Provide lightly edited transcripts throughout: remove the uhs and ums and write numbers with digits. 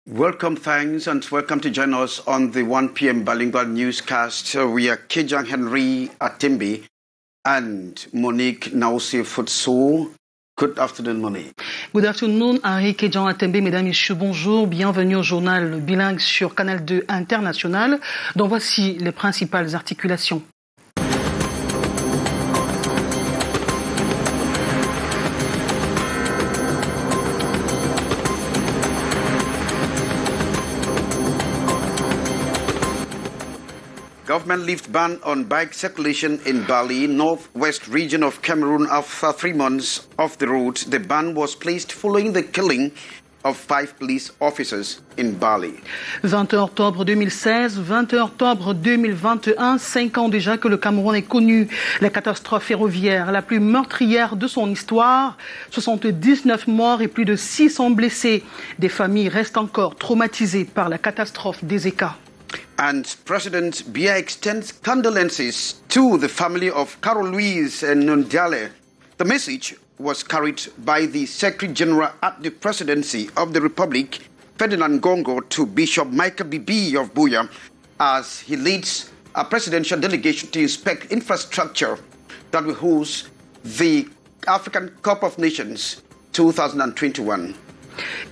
Welcome, thanks, and welcome to join us on the 1 p.m. bilingual newscast. We are Kejang Henry Atimbi and Monique Naousi Futsu. Good afternoon, Monique. Good afternoon, Henri Kejang Atimbi. Mesdames et messieurs, bonjour. Bienvenue au journal bilingue sur Canal 2 International, dont voici les principales articulations. Government lifts ban on bike circulation in Bali, northwest region of Cameroon. After 3 months off the road, the ban was placed following the killing of 5 police officers in Bali. 20 octobre 2016, 20 octobre 2021, 5 ans déjà que le Cameroun ait connu la catastrophe ferroviaire la plus meurtrière de son histoire. 79 morts et plus de 600 blessés. Des familles restent encore traumatisées par la catastrophe des États. And President Biya extends condolences to the family of Carol Louise Nondiale. The message was carried by the Secretary General at the Presidency of the Republic, Ferdinand Gongo, to Bishop Michael Bibi of Buya as he leads a presidential delegation to inspect infrastructure that will host the African Cup of Nations 2021.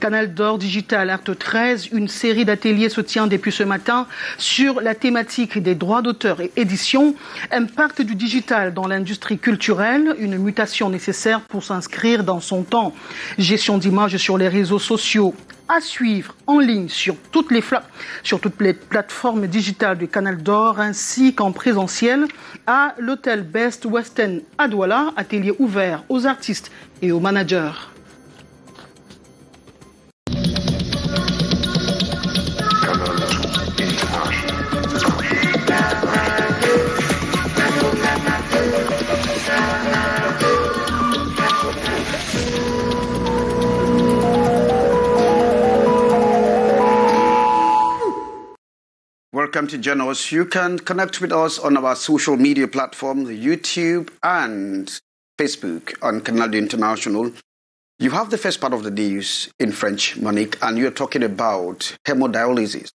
Canal d'Or Digital, acte 13, une série d'ateliers se tient depuis ce matin sur la thématique des droits d'auteur et édition, impact du digital dans l'industrie culturelle, une mutation nécessaire pour s'inscrire dans son temps, gestion d'images sur les réseaux sociaux, à suivre en ligne sur toutes les plateformes digitales du Canal d'Or ainsi qu'en présentiel à l'hôtel Best Western à Douala, atelier ouvert aux artistes et aux managers. Welcome to join us. You can connect with us on our social media platforms, YouTube and Facebook on Canal International. You have the first part of the news in French, Monique, and you're talking about hemodialysis.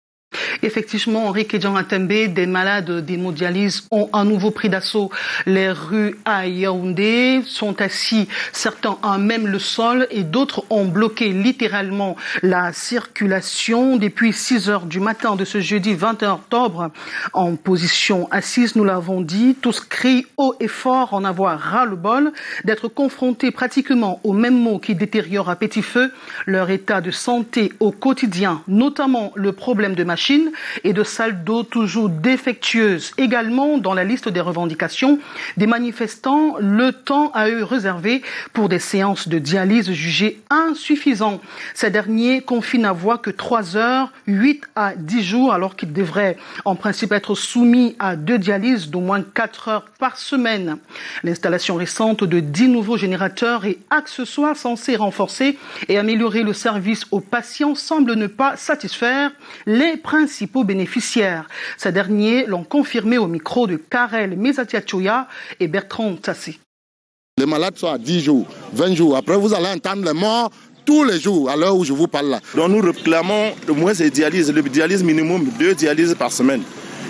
Effectivement, Henri Kejang Atimbi, des malades d'hémodialyse ont à nouveau pris d'assaut les rues à Yaoundé, sont assis, certains à même le sol et d'autres ont bloqué littéralement la circulation depuis 6 heures du matin de ce jeudi 21 octobre. En position assise, nous l'avons dit, tous crient haut et fort en avoir ras-le-bol d'être confrontés pratiquement aux mêmes maux qui détériorent à petit feu leur état de santé au quotidien, notamment le problème de machines et de salles d'eau toujours défectueuses. Également, dans la liste des revendications des manifestants, le temps à eux réservé pour des séances de dialyse jugées insuffisantes. Ces derniers confient n'avoir que 3 heures, 8 à 10 jours, alors qu'ils devraient en principe être soumis à 2 dialyses d'au moins 4 heures par semaine. L'installation récente de 10 nouveaux générateurs et accessoires censés renforcer et améliorer le service aux patients semble ne pas satisfaire les principaux bénéficiaires. Ces derniers l'ont confirmé au micro de Karel Mesatiachoya et Bertrand Tassé. Les malades sont à 10 jours, 20 jours. Après, vous allez entendre les morts tous les jours à l'heure où je vous parle là. Donc nous réclamons le moins de dialyse, le dialyse minimum, 2 dialyses par semaine.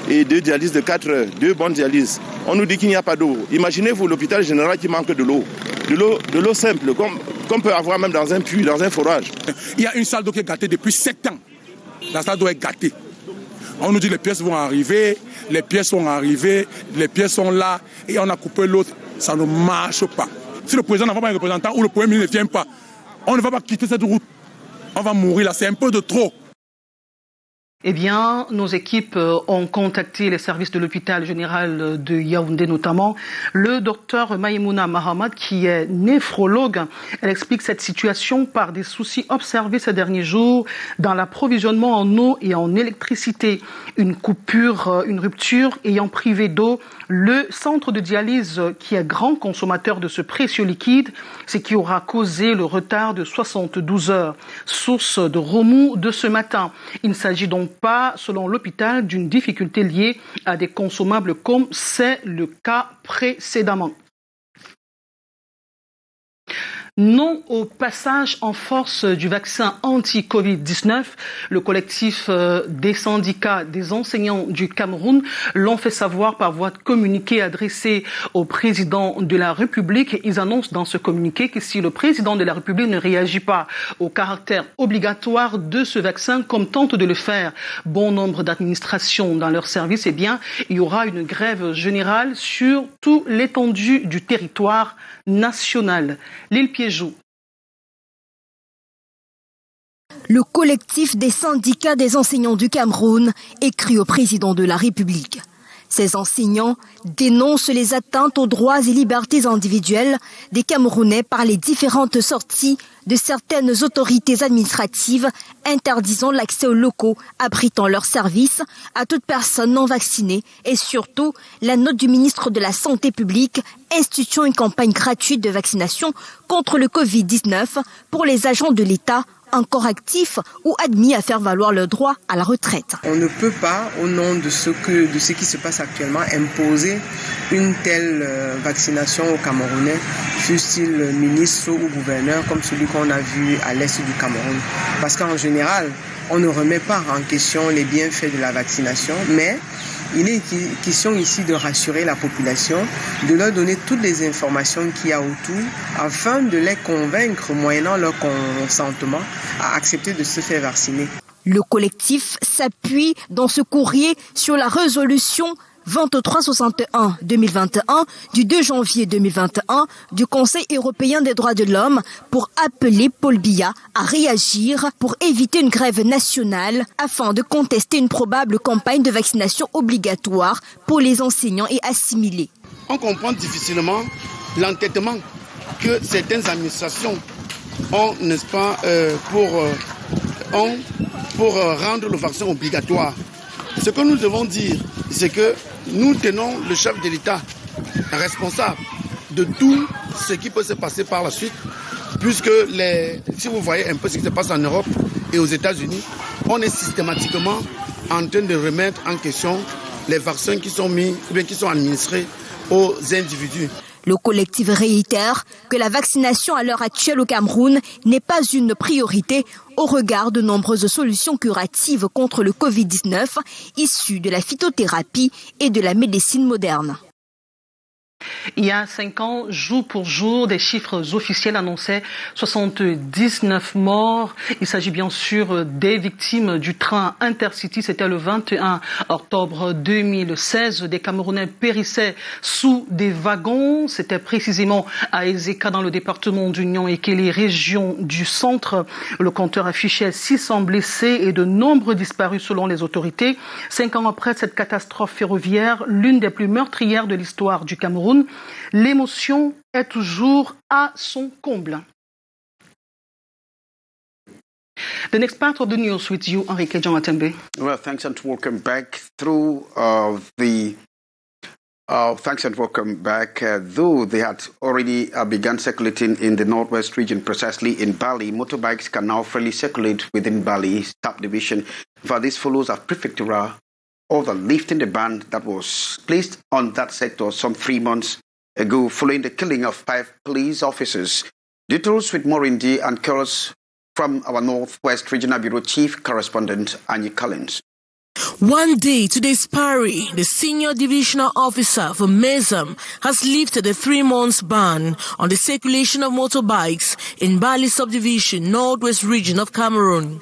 Et 2 dialyses de 4 heures, 2 bonnes dialyses. On nous dit qu'il n'y a pas d'eau. Imaginez-vous l'hôpital général qui manque de l'eau. De l'eau simple, qu'on peut avoir même dans un puits, dans un forage. Il y a une salle d'eau qui est gâtée depuis 7 ans. La salle d'eau est gâtée. On nous dit les pièces vont arriver, les pièces sont arrivées, les pièces sont là, et on a coupé l'autre. Ça ne marche pas. Si le président n'a pas un représentant ou le Premier ministre ne vient pas, on ne va pas quitter cette route. On va mourir là, c'est un peu de trop. Eh bien, nos équipes ont contacté les services de l'hôpital général de Yaoundé notamment. Le docteur Maïmouna Mahamad, qui est néphrologue, elle explique cette situation par des soucis observés ces derniers jours dans l'approvisionnement en eau et en électricité. Une rupture ayant privé d'eau le centre de dialyse qui est grand consommateur de ce précieux liquide, ce qui aura causé le retard de 72 heures. Source de remous de ce matin. Il ne s'agit donc pas, selon l'hôpital, d'une difficulté liée à des consommables comme c'est le cas précédemment. Non au passage en force du vaccin anti-Covid-19. Le collectif des syndicats des enseignants du Cameroun l'ont fait savoir par voie de communiqué adressé au président de la République. Ils annoncent dans ce communiqué que si le président de la République ne réagit pas au caractère obligatoire de ce vaccin, comme tente de le faire bon nombre d'administrations dans leur service, eh bien, il y aura une grève générale sur toute l'étendue du territoire national. L'île Piéjou. Le collectif des syndicats des enseignants du Cameroun écrit au président de la République. Ces enseignants dénoncent les atteintes aux droits et libertés individuelles des Camerounais par les différentes sorties de certaines autorités administratives interdisant l'accès aux locaux abritant leurs services à toute personne non vaccinée et surtout la note du ministre de la Santé publique instituant une campagne gratuite de vaccination contre le Covid-19 pour les agents de l'État encore actifs ou admis à faire valoir leur droit à la retraite. On ne peut pas, au nom de ce qui se passe actuellement, imposer une telle vaccination aux Camerounais, fût-il ministre ou gouverneur, comme celui qu'on a vu à l'est du Cameroun. Parce qu'en général, on ne remet pas en question les bienfaits de la vaccination, mais il est question ici de rassurer la population, de leur donner toutes les informations qu'il y a autour, afin de les convaincre, moyennant leur consentement, à accepter de se faire vacciner. Le collectif s'appuie dans ce courrier sur la résolution 2361-2021 du 2 janvier 2021 du Conseil européen des droits de l'homme pour appeler Paul Biya à réagir pour éviter une grève nationale afin de contester une probable campagne de vaccination obligatoire pour les enseignants et assimilés. On comprend difficilement l'entêtement que certaines administrations ont, n'est-ce pas, pour rendre le vaccin obligatoire. Ce que nous devons dire, c'est que nous tenons le chef de l'État responsable de tout ce qui peut se passer par la suite, puisque si vous voyez un peu ce qui se passe en Europe et aux États-Unis, on est systématiquement en train de remettre en question les vaccins qui sont mis ou bien qui sont administrés aux individus. Le collectif réitère que la vaccination à l'heure actuelle au Cameroun n'est pas une priorité au regard de nombreuses solutions curatives contre le Covid-19 issues de la phytothérapie et de la médecine moderne. Il y a 5 ans, jour pour jour, des chiffres officiels annonçaient 79 morts. Il s'agit bien sûr des victimes du train Intercity. C'était le 21 octobre 2016. Des Camerounais périssaient sous des wagons. C'était précisément à Ezeka, dans le département d'Union et les régions du centre. Le compteur affichait 600 blessés et de nombreux disparus selon les autorités. 5 ans après cette catastrophe ferroviaire, l'une des plus meurtrières de l'histoire du Cameroun, l'émotion est toujours à son comble. The next part of the news with you, Enrique John Atembe. Well, thanks and welcome back. Though they had already begun circulating in the northwest region, precisely in Bali, motorbikes can now freely circulate within Bali subdivision. For this follows a prefectural order lifting the ban that was placed on that sector some 3 months ago following the killing of 5 police officers. Details with Morindi and Curls from our Northwest Regional Bureau Chief Correspondent Annie Collins. One day to the expiry, the senior divisional officer for MESAM has lifted a 3-month ban on the circulation of motorbikes in Bali subdivision, Northwest region of Cameroon.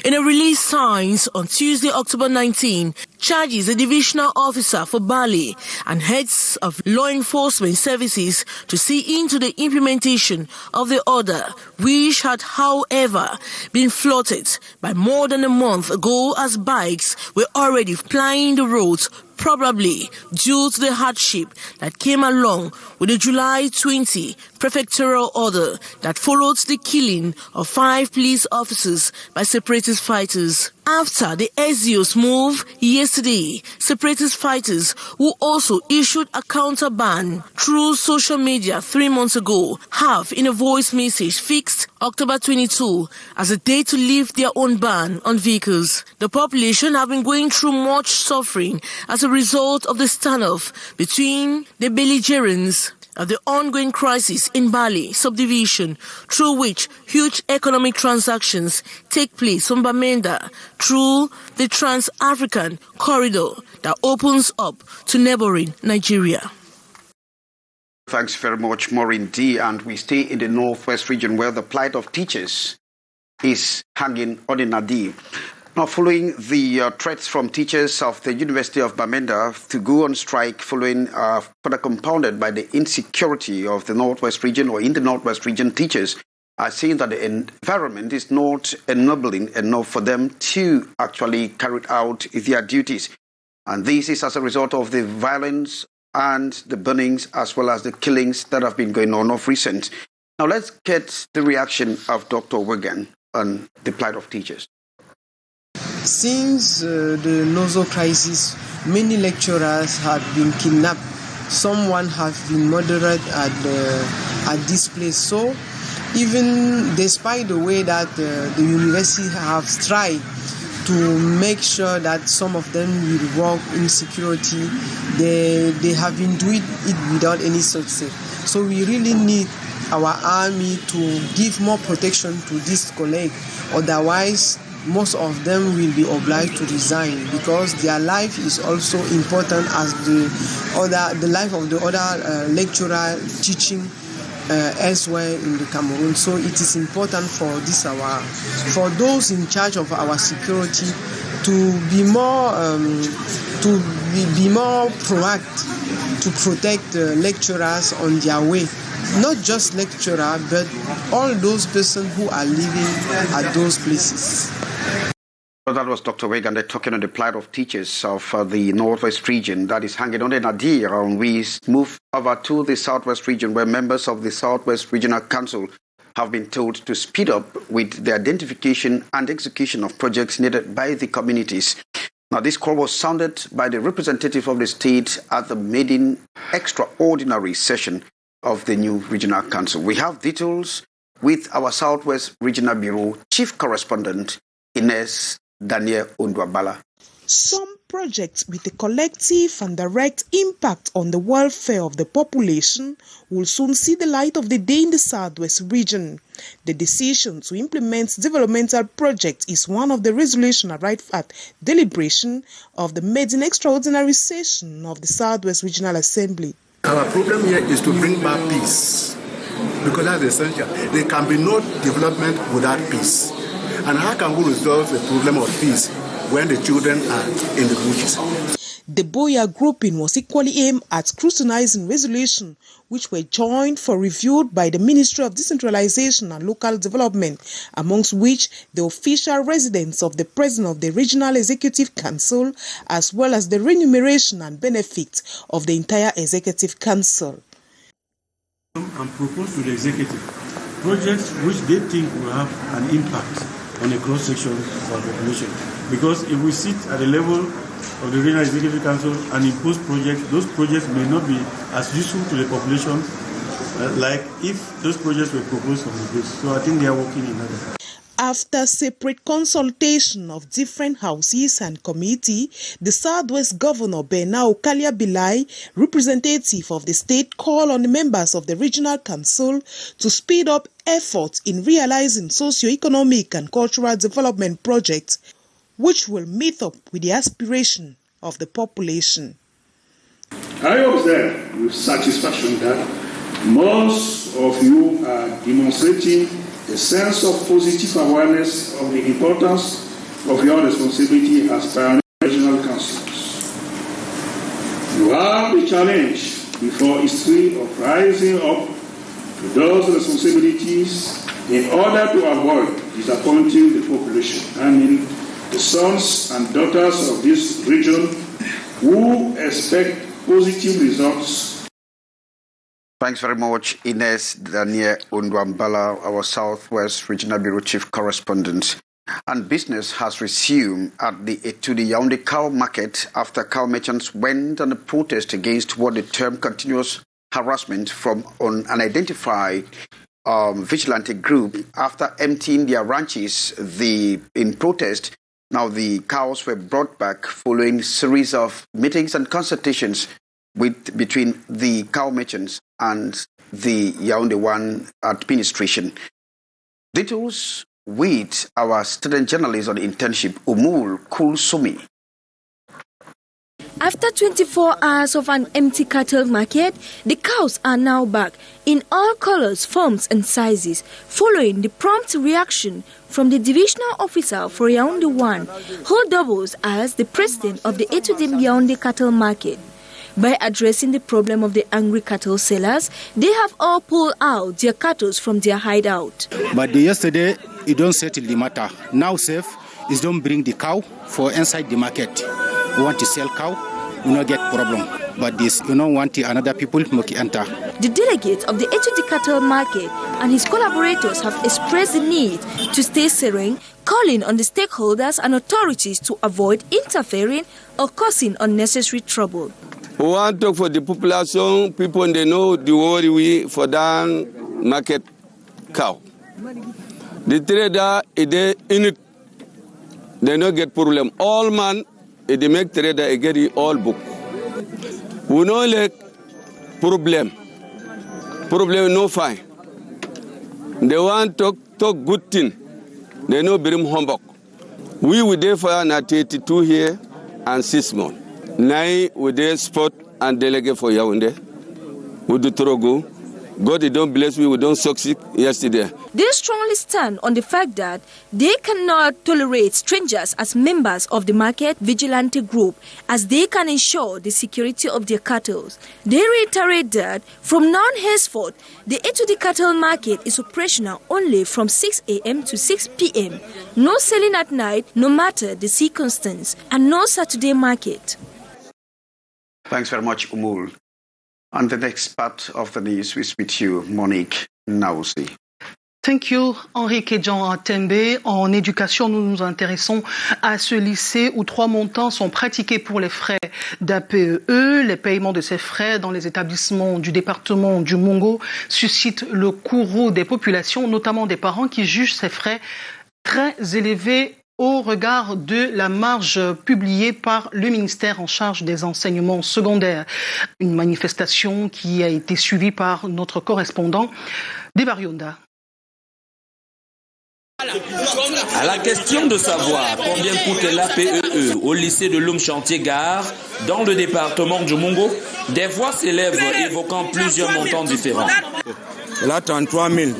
In a release signed on Tuesday, October 19, charges the divisional officer for Bali and heads of law enforcement services to see into the implementation of the order, which had, however, been floated by more than a month ago as bikes were already plying the roads, probably due to the hardship that came along with the July 20 prefectural order that followed the killing of 5 police officers by separatist fighters. After the SDO's move yesterday, separatist fighters who also issued a counter ban through social media 3 months ago have, in a voice message, fixed October 22 as a day to lift their own ban on vehicles. The population have been going through much suffering as a result of the standoff between the belligerents of the ongoing crisis in Bali subdivision, through which huge economic transactions take place from Bamenda through the Trans-African corridor that opens up to neighboring Nigeria. Thanks very much, Maureen D. And we stay in the northwest region where the plight of teachers is hanging on a nadir. Now, following the threats from teachers of the University of Bamenda to go on strike, following further compounded by the insecurity of the northwest region, or in the northwest region, teachers are saying that the environment is not ennobling enough for them to actually carry out their duties. And this is as a result of the violence and the burnings as well as the killings that have been going on of recent. Now, let's get the reaction of Dr. Wigan on the plight of teachers. Since the Nozo crisis, many lecturers have been kidnapped. Someone have been murdered at this place. So even despite the way that the university have tried to make sure that some of them will work in security, they have been doing it without any success. So we really need our army to give more protection to this colleague. Otherwise, most of them will be obliged to resign because their life is also important as the life of the other lecturer teaching elsewhere in the Cameroon. So it is important for those in charge of our security to be more proactive to protect lecturers on their way. Not just lecturer, but all those persons who are living at those places. Well, that was Dr. Wegan talking on the plight of teachers of the northwest region that is hanging on a nadir. And we move over to the southwest region where members of the Southwest Regional Council have been told to speed up with the identification and execution of projects needed by the communities. Now, this call was sounded by the representative of the state at the maiden extraordinary session of the new regional council. We have details with our Southwest Regional Bureau Chief Correspondent Ines Daniel Undwabala. Some projects with a collective and direct impact on the welfare of the population will soon see the light of the day in the Southwest region. The decision to implement developmental projects is one of the resolutions arrived at deliberation of the maiden extraordinary session of the Southwest Regional Assembly. Our problem here is to bring back peace, because that's essential. There can be no development without peace. And how can we resolve the problem of peace when the children are in the bushes? The Boya grouping was equally aimed at scrutinizing resolutions which were joined for review by the Ministry of Decentralization and Local Development, amongst which the official residence of the President of the Regional Executive Council, as well as the remuneration and benefits of the entire Executive Council. And propose to the Executive projects which they think will have an impact on a cross-section of our population. Because if we sit at the level of the Regional Executive Council and impose projects, those projects may not be as useful to the population like if those projects were proposed from the base. So I think they are working in that. After separate consultation of different houses and committee, the Southwest Governor Bernard Okalia Bilai, representative of the state, called on the members of the Regional Council to speed up efforts in realizing socio-economic and cultural development projects which will meet up with the aspiration of the population. I observe with satisfaction that most of you are demonstrating a sense of positive awareness of the importance of your responsibility as pioneer regional councils. You have the challenge before history of rising up to those responsibilities in order to avoid disappointing the population. I mean, the sons and daughters of this region who expect positive results. Thanks very much, Ines Daniel Undwambala, our Southwest Regional Bureau Chief Correspondent. And business has resumed at the Yaoundé cow market after cow merchants went on a protest against what they term continuous harassment from an unidentified vigilante group after emptying their ranches in protest. Now the cows were brought back following a series of meetings and consultations between the cow merchants and the Yaoundé 1 administration. Details with our student journalist on internship, Umul Kulsumi. After 24 hours of an empty cattle market, the cows are now back in all colors, forms and sizes, following the prompt reaction from the divisional officer for Yaoundé 1, who doubles as the president of the Etudim Yaoundé cattle market. By addressing the problem of the angry cattle sellers, they have all pulled out their cattle from their hideout. But yesterday, it don't settle the matter. Now safe is don't bring the cow for inside the market. We want to sell cow, we not get problem. But this, you don't want another people to enter. The delegate of the Etudim cattle market and his collaborators have expressed the need to stay serene, calling on the stakeholders and authorities to avoid interfering or causing unnecessary trouble. We want to talk for the population, people they know the worry we for that market cow. The trader, they in it, they don't get problem. All man, they make trader, they get it all book. We know like problem no fine. They want to talk good thing. They know bring humbug. We were there for 32 here and 6 months. Now with the spot and delegate for Yaoundé, with the Trogo, God they don't bless me, we don't succeed yesterday. They strongly stand on the fact that they cannot tolerate strangers as members of the market vigilante group, as they can ensure the security of their cattle. They reiterate that from now henceforth, the Etudim cattle market is operational only from 6 a.m. to 6 p.m. No selling at night, no matter the circumstance, and no Saturday market. Thanks very much, Umul. And the next part of the news is with you, Monique Naousi. Thank you, Henrique Jean Atembe. En éducation, nous nous intéressons à ce lycée où 3 montants sont pratiqués pour les frais d'APEE. Les paiements de ces frais dans les établissements du département du Mongo suscitent le courroux des populations, notamment des parents qui jugent ces frais très élevés au regard de la marge publiée par le ministère en charge des enseignements secondaires. Une manifestation qui a été suivie par notre correspondant Devarionda. À la question de savoir combien coûte l'APEE au lycée de Loum-Chantier-Gare dans le département du Mongo, des voix s'élèvent évoquant plusieurs montants différents. Là, 33 000,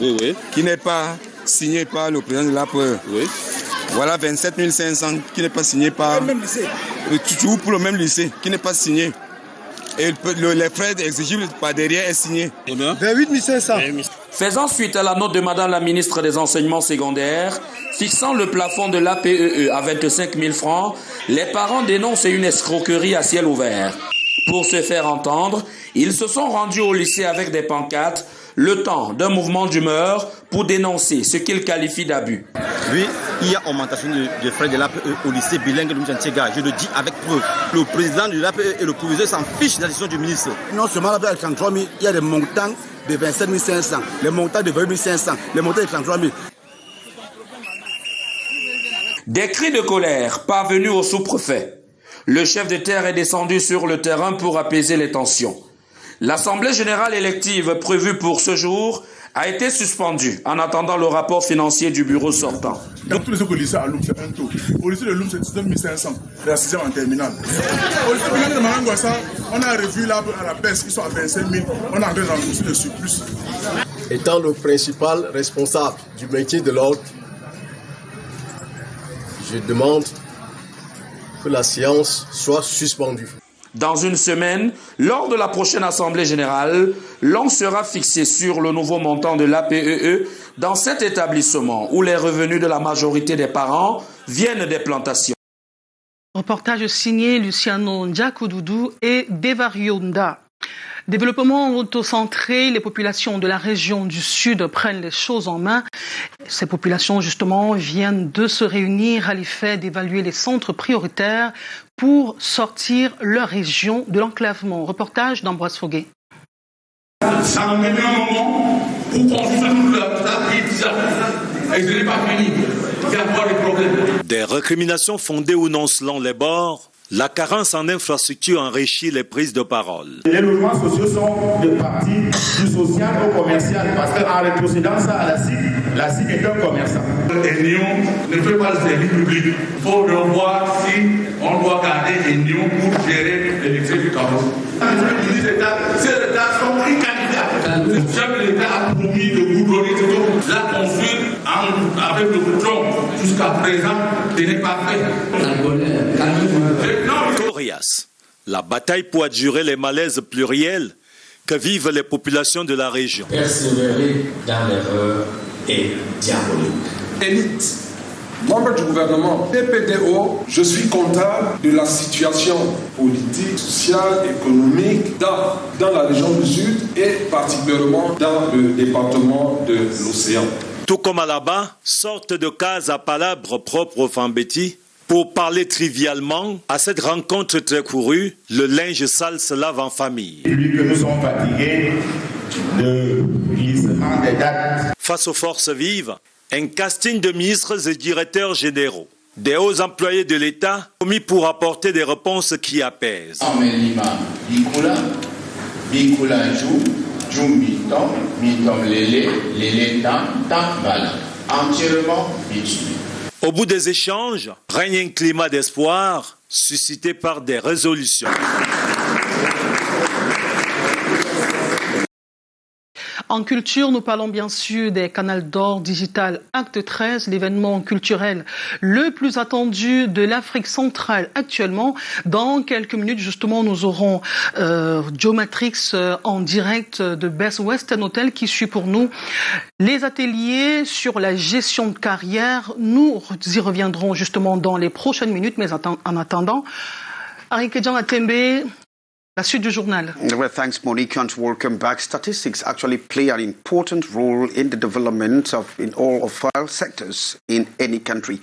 qui n'est pas signé par le président de l'APEE. Voilà 27 500 qui n'est pas signé par... Toujours pour le même lycée, qui n'est pas signé. Et les frais exigibles par derrière est signé. 28 500. Faisant suite à la note de Madame la ministre des Enseignements secondaires, fixant le plafond de l'APEE à 25 000 francs, les parents dénoncent une escroquerie à ciel ouvert. Pour se faire entendre, ils se sont rendus au lycée avec des pancartes, le temps d'un mouvement d'humeur pour dénoncer ce qu'ils qualifient d'abus. Oui, il y a augmentation de frais de l'APE au lycée bilingue de Loum-Chantier-Gare. Je le dis avec preuve. Le président de l'APE et le proviseur s'en fichent de la décision du ministre. Non seulement l'APE avec 33 000, il y a des montants de 27 500, les montants de 28 500, les montants de 33 000. Des cris de colère parvenus au sous-préfet. Le chef de terre est descendu sur le terrain pour apaiser les tensions. L'Assemblée générale élective prévue pour ce jour a été suspendue en attendant le rapport financier du bureau sortant. Dans tous les autres lycées à Loum, c'est un taux. Au lycée de Loum, c'est 19 500, la 6e en terminale. Au lycée de Marangouassa, on a revu là à la baisse, ils sont à 25 000, on a en train de rembourser le surplus. Étant le principal responsable du maintien de l'ordre, je demande que la séance soit suspendue. Dans une semaine, lors de la prochaine Assemblée générale, l'on sera fixé sur le nouveau montant de l'APEE dans cet établissement où les revenus de la majorité des parents viennent des plantations. Reportage signé Luciano Ndiakodoudou et Devarionda. Développement autocentré, les populations de la région du Sud prennent les choses en main. Ces populations, justement, viennent de se réunir à l'effet d'évaluer les centres prioritaires pour sortir leur région de l'enclavement. Reportage d'Ambroise Foguet. Ça m'a mis un moment pour construire la pizza. Et je n'ai pas fini. Il y a pas de problème. Des récriminations fondées ou non selon les bords, La carence en infrastructures enrichit les prises de parole. Les logements sociaux sont de partie du social au commercial parce qu'en rétrocédant ça à la SIC est un commerçant. L'Union ne fait pas le service public. Il faut revoir si on doit garder l'Union pour gérer l'électricité du Cameroun. Ces États sont incandidables. Jamais l'État a promis de goudronner la construire avec le goudron. Jusqu'à présent, ce n'est pas fait. Coriace, la bataille pour adjurer les malaises pluriels que vivent les populations de la région. Persévérer dans l'erreur est diabolique. Élite, membre du gouvernement, PPDO, je suis comptable de la situation politique, sociale, économique dans la région du Sud et particulièrement dans le département de l'Océan. Tout comme à là-bas, sorte de case à palabres propres aux Fambeti. Pour parler trivialement, à cette rencontre très courue, le linge sale se lave en famille. Depuis que nous sommes fatigués de glissement des dates. Face aux forces vives, un casting de ministres et directeurs généraux, des hauts employés de l'État, commis pour apporter des réponses qui apaisent. Entièrement bitumé. Au bout des échanges, règne un climat d'espoir suscité par des résolutions. En culture, nous parlons bien sûr des Canal d'Or Digital Acte 13, l'événement culturel le plus attendu de l'Afrique centrale actuellement. Dans quelques minutes, justement, nous aurons Joe Matrix en direct de Best Western Hotel qui suit pour nous les ateliers sur la gestion de carrière. Nous y reviendrons justement dans les prochaines minutes, mais en attendant, Arikejan Atembe, la suite du journal. Well, thanks, Monique, and welcome back. Statistics actually play an important role in the development in all of our sectors in any country.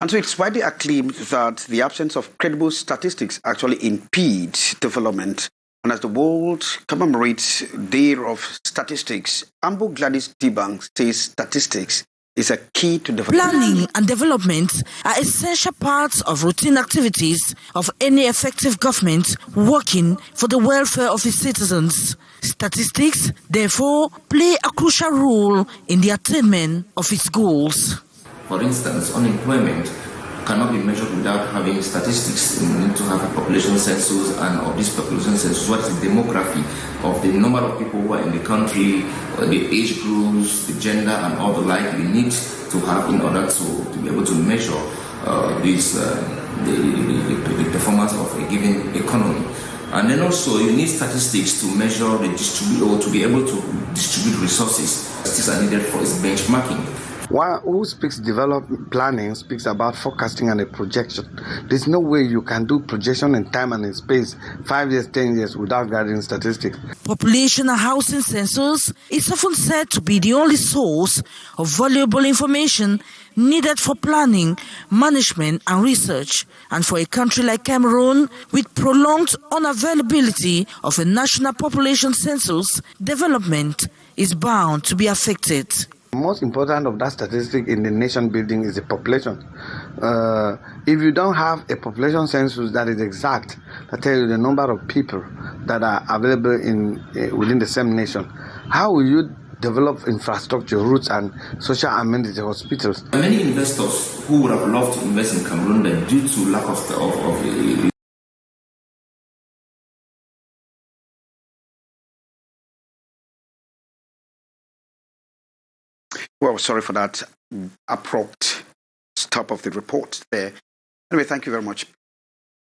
And so it's widely acclaimed that the absence of credible statistics actually impedes development. And as the world commemorates Day of Statistics, Ambo Gladys Dibang says statistics is a key to development. Planning and development are essential parts of routine activities of any effective government working for the welfare of its citizens. Statistics, therefore, play a crucial role in the attainment of its goals. For instance, unemployment cannot be measured without having statistics. We need to have a population census, and of this population census, what is the demography of the number of people who are in the country, the age groups, the gender, and all the like we need to have in order to be able to measure the performance of a given economy. And then also you need statistics to measure to be able to distribute resources. Statistics are needed for its benchmarking. Who speaks development planning speaks about forecasting and a projection. There's no way you can do projection in time and in space, 5 years, 10 years, without gathering statistics. Population and housing census is often said to be the only source of valuable information needed for planning, management and research. And for a country like Cameroon, with prolonged unavailability of a national population census, development is bound to be affected. The most important of that statistic in the nation building is the population. If you don't have a population census that is exact, that tells you the number of people that are available within the same nation, how will you develop infrastructure, routes and social amenities, hospitals? Many investors who would have loved to invest in Cameroon, but due to lack of Well, sorry for that abrupt stop of the report there. Anyway, thank you very much,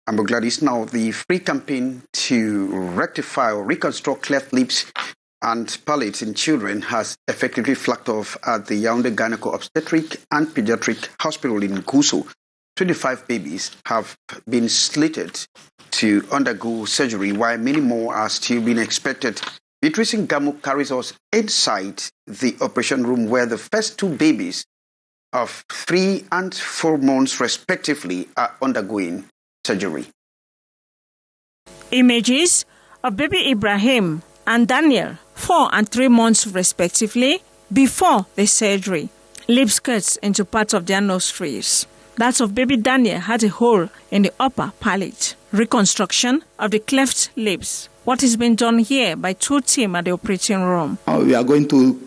Amber Gladys. Now, the free campaign to rectify or reconstruct cleft lips and palates in children has effectively flagged off at the Yaoundé Gynaco-Obstetric and Pediatric Hospital in Gousso. 25 babies have been slated to undergo surgery, while many more are still being expected. Beatrice Ngamu carries us inside the operation room where the first two babies of 3 and 4 months respectively are undergoing surgery. Images of baby Ibrahim and Daniel, 4 and 3 months respectively, before the surgery. Lips cuts into parts of their nostrils. That of baby Daniel had a hole in the upper palate. Reconstruction of the cleft lips. What is being done here by two teams at the operating room? We are going to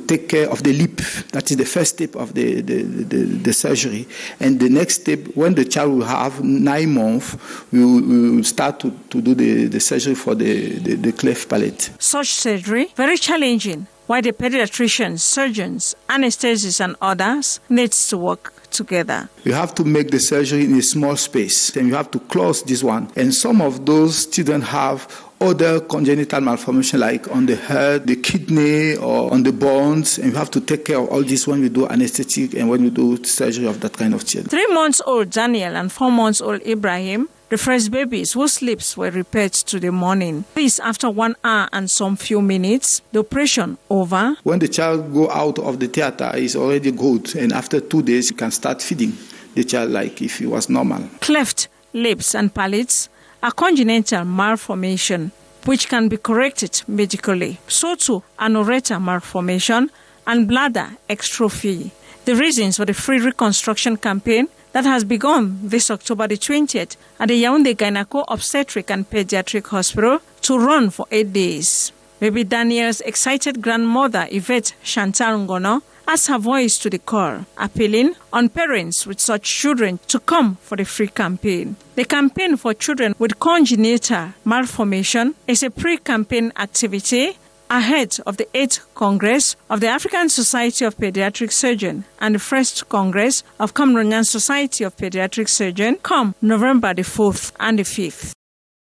take care of the lip. That is the first step of the surgery. And the next step, when the child will have 9 months, we will start to do the surgery for the cleft palate. Such surgery, very challenging. Why the pediatricians, surgeons, anesthesists and others needs to work together. You have to make the surgery in a small space, and you have to close this one. And some of those children have other congenital malformation like on the heart, the kidney, or on the bones, and you have to take care of all this when we do anesthetic and when we do surgery of that kind of children. 3-month-old Daniel and 4-month-old Ibrahim, the first babies whose lips were repaired to the morning. This after 1 hour and some few minutes, the operation over. When the child go out of the theater, it's already good, and after 2 days, you can start feeding the child like if it was normal. Cleft lips and palates are congenital malformation which can be corrected medically. So too, anoreta malformation and bladder extrophy. The reasons for the free reconstruction campaign that has begun this October the 20th at the Yaoundé Gynaco Obstetric and Pediatric Hospital to run for 8 days. Baby Daniel's excited grandmother, Yvette Chantal Ngono, adds her voice to the call, appealing on parents with such children to come for the free campaign. The campaign for children with congenital malformation is a pre-campaign activity ahead of the 8th Congress of the African Society of Pediatric Surgeons and the 1st Congress of Cameroonian Society of Pediatric Surgeons come November the 4th and the 5th.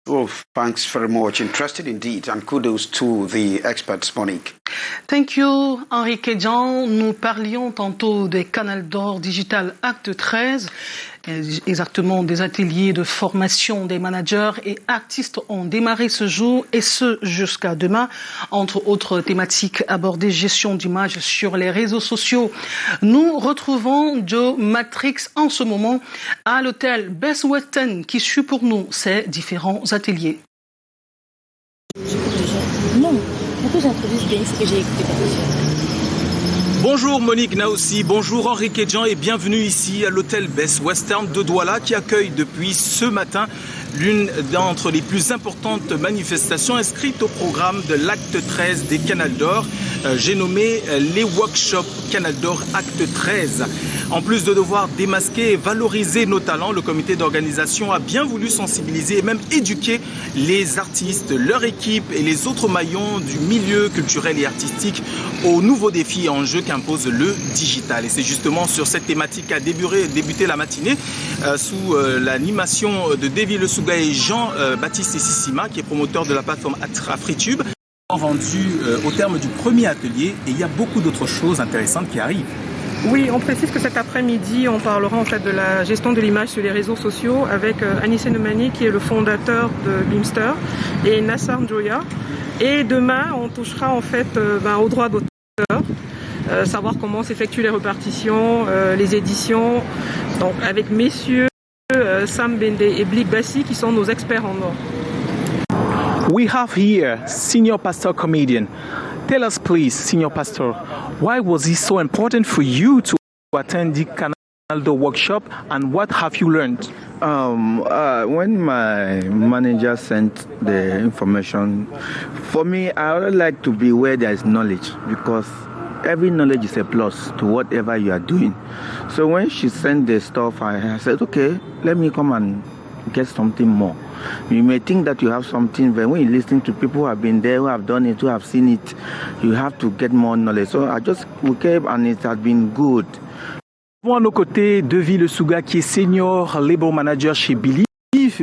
Well, thanks very much. Interesting indeed, and kudos to the experts, Monique. Thank you, Henrique Jean. Nous parlions tantôt des Canal d'Or Digital Acte 13, exactement des ateliers de formation des managers et artistes ont démarré ce jour et ce jusqu'à demain. Entre autres thématiques abordées, gestion d'images sur les réseaux sociaux. Nous retrouvons Joe Matrix en ce moment à l'hôtel Best Western qui suit pour nous ces différents ateliers. Non, pourquoi j'introduise bien ce que j'ai écouté. Bonjour Monique Naossi, bonjour Henrique Jean et bienvenue ici à l'hôtel Best Western de Douala qui accueille depuis ce matin l'une d'entre les plus importantes manifestations inscrites au programme de l'acte 13 des Canal d'Or. J'ai nommé les workshops Canal d'Or acte 13. En plus de devoir démasquer et valoriser nos talents, le comité d'organisation a bien voulu sensibiliser et même éduquer les artistes, leur équipe et les autres maillons du milieu culturel et artistique aux nouveaux défis et enjeux qu'impose le digital. Et c'est justement sur cette thématique qu'a débuté la matinée sous l'animation de Davy Le Souga et Jean-Baptiste Sissima, qui est promoteur de la plateforme AfriTube. Rendu au terme du premier atelier et il y a beaucoup d'autres choses intéressantes qui arrivent. Oui, on précise que cet après-midi, on parlera en fait de la gestion de l'image sur les réseaux sociaux avec Anissé Nemani qui est le fondateur de Beamster et Nassar Njoya. Et demain, on touchera en fait aux droits d'auteur, savoir comment s'effectuent les répartitions, les éditions, donc avec messieurs Sam Bende et Blik Bassi qui sont nos experts en or. We have here senior pastor comedian. Tell us please, senior pastor, why was it so important for you to attend the Canal d'Or workshop and what have you learned? When my manager sent the information, for me, I would like to be where there is knowledge because every knowledge is a plus to whatever you are doing. So when she sent the stuff, I said, okay, let me come and get something more. You may think that you have something, but when you listen to people who have been there, who have done it, who have seen it, you have to get more knowledge. So we came and it has been good. À nos côtés, Davy Le Souga qui est senior label manager chez Believe,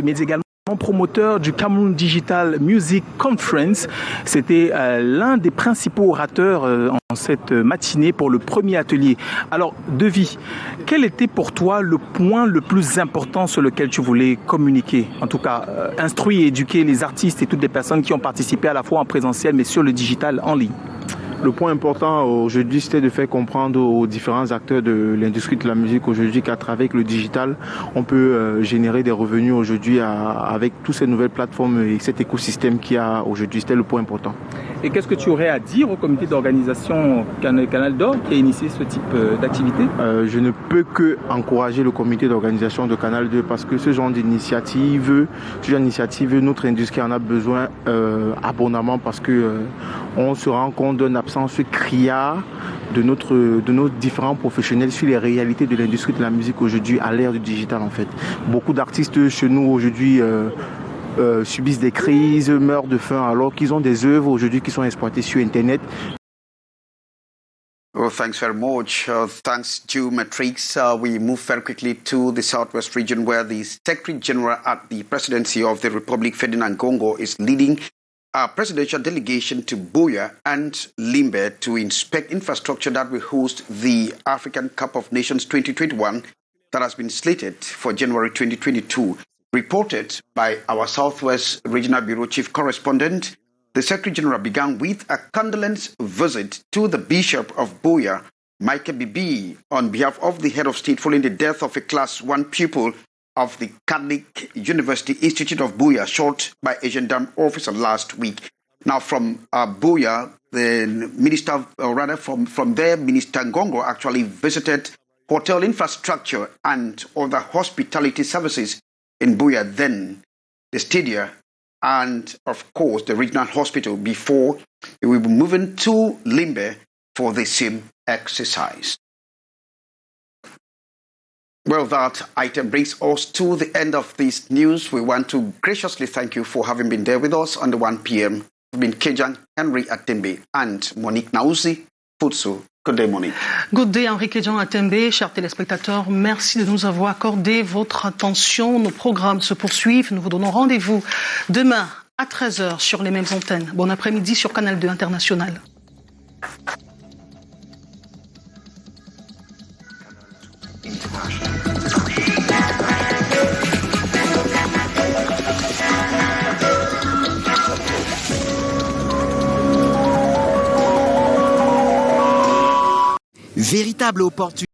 mais également promoteur du Cameroon Digital Music Conference. C'était l'un des principaux orateurs en cette matinée pour le premier atelier. Alors, Davy, quel était pour toi le point le plus important sur lequel tu voulais communiquer? En tout cas, instruire et éduquer les artistes et toutes les personnes qui ont participé à la fois en présentiel mais sur le digital en ligne. Le point important aujourd'hui, c'était de faire comprendre aux différents acteurs de l'industrie de la musique aujourd'hui qu'à travers le digital, on peut générer des revenus aujourd'hui avec toutes ces nouvelles plateformes et cet écosystème qu'il y a aujourd'hui. C'était le point important. Et qu'est-ce que tu aurais à dire au comité d'organisation Canal d'Or qui a initié ce type d'activité? Je ne peux que encourager le comité d'organisation de Canal 2 parce que ce genre d'initiative, notre industrie en a besoin abondamment parce que on se rend compte d'une absence criarde de nos différents professionnels sur les réalités de l'industrie de la musique aujourd'hui à l'ère du digital en fait. Beaucoup d'artistes chez nous aujourd'hui subissent des crises, meurent de faim alors qu'ils ont des œuvres aujourd'hui qui sont exploitées sur Internet. Well, thanks very much. Thanks, Matrix. We move very quickly to the Southwest region where the Secretary General at the Presidency of the Republic, Ferdinand Gongo, is leading a presidential delegation to Buea and Limbe to inspect infrastructure that will host the African Cup of Nations 2021 that has been slated for January 2022. Reported by our Southwest Regional Bureau Chief Correspondent, the Secretary General began with a condolence visit to the Bishop of Buea, Michael Bibi, on behalf of the head of state following the death of a Class 1 pupil of the Catholic University Institute of Buea, shot by a gendarme officer last week. Now from Buea, the minister, or rather from there, Minister Ngongo actually visited hotel infrastructure and other hospitality services in Buea, then the stadia, and of course the regional hospital before we will be moving to Limbe for the same exercise. Well, that item brings us to the end of this news. We want to graciously thank you for having been there with us on the 1 p.m. We've been Kejang, Henry Atembe, and Monique Nauzi, Futsu. Good day, Monique. Good day, Henri Kedjan Atembe. Chers téléspectateurs, merci de nous avoir accordé votre attention. Nos programmes se poursuivent. Nous vous donnons rendez-vous demain à 13h sur les mêmes antennes. Bon après-midi sur Canal 2 International. Véritable opportunité.